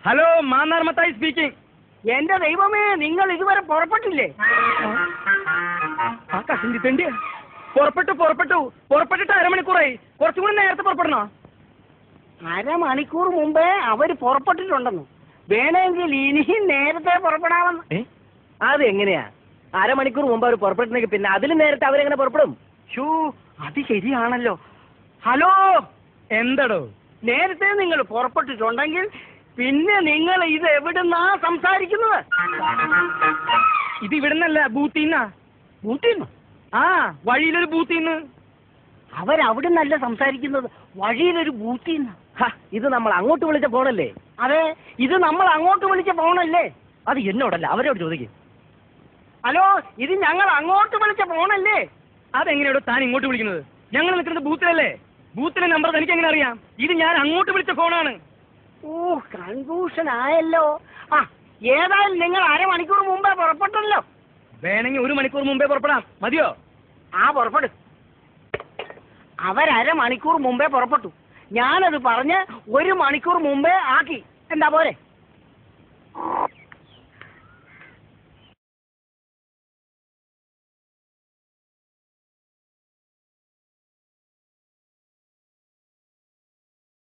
Hello Mannar Mathai speaking. എന്റെ ദൈവമേ, നിങ്ങൾ ഇതുവരെ പുറപ്പെട്ടില്ലേ? ആ കസിൻ കിട്ടേണ്ടിയ പുറപ്പെട്ടിട്ട് അരമണിക്കൂറായി. കുറച്ചും കൂടി നേരത്തെ പുറപ്പെടണോ? അരമണിക്കൂർ മുമ്പേ അവര് പുറപ്പെട്ടിട്ടുണ്ടെന്നു. വേണമെങ്കിൽ ഇനിയും നേരത്തെ പുറപ്പെടാമെന്ന്. അതെങ്ങനെയാ? അരമണിക്കൂർ മുമ്പ് അവർ പുറപ്പെടുന്നെങ്കിൽ പിന്നെ അതിലും നേരത്തെ അവരെങ്ങനെ പുറപ്പെടും? ഷൂ, അത് ശരിയാണല്ലോ. ഹലോ, എന്തടോ? നേരത്തെ നിങ്ങൾ പുറപ്പെട്ടിട്ടുണ്ടെങ്കിൽ പിന്നെ നിങ്ങൾ ഇത് എവിടുന്നാ സംസാരിക്കുന്നത്? ഇത് ഇവിടുന്നല്ല, ബൂത്തിന്നാ. ബൂത്തിന്ന്? ആ, വഴിയിലൊരു ബൂത്തിന്ന്. അവരവിടുന്നല്ല സംസാരിക്കുന്നത്, വഴിയിലൊരു ബൂത്തിന്ന്. ഇത് നമ്മൾ അങ്ങോട്ട് വിളിച്ച ഫോണല്ലേ? അതെ, ഇത് നമ്മൾ അങ്ങോട്ട് വിളിച്ച ഫോണല്ലേ? അത് എന്നോടല്ല, അവരോട് ചോദിക്കും. ഹലോ, ഇത് ഞങ്ങൾ അങ്ങോട്ട് വിളിച്ച ഫോണല്ലേ? അതെങ്ങനെയാണോ താൻ ഇങ്ങോട്ട് വിളിക്കുന്നത്? ഞങ്ങൾ നിൽക്കുന്നത് ബൂത്തിലല്ലേ? ബൂത്തിലെ നമ്പർ തനിക്ക് എങ്ങനെ അറിയാം? ഇത് ഞാൻ അങ്ങോട്ട് വിളിച്ച ഫോണാണ്. ഓ, കൺഫ്യൂഷൻ ആയല്ലോ. ആ, ഏതായാലും നിങ്ങൾ അരമണിക്കൂർ മുമ്പേ പുറപ്പെട്ടല്ലോ. വേണമെങ്കിൽ 1 മണിക്കൂർ മുമ്പേ പുറപ്പെടാം. മതിയോ? ആ, പുറപ്പെടും. അവരമണിക്കൂർ മുമ്പേ പുറപ്പെട്ടു. ഞാനത് പറഞ്ഞ് 1 മണിക്കൂർ മുമ്പേ ആക്കി. എന്താ പോരെ?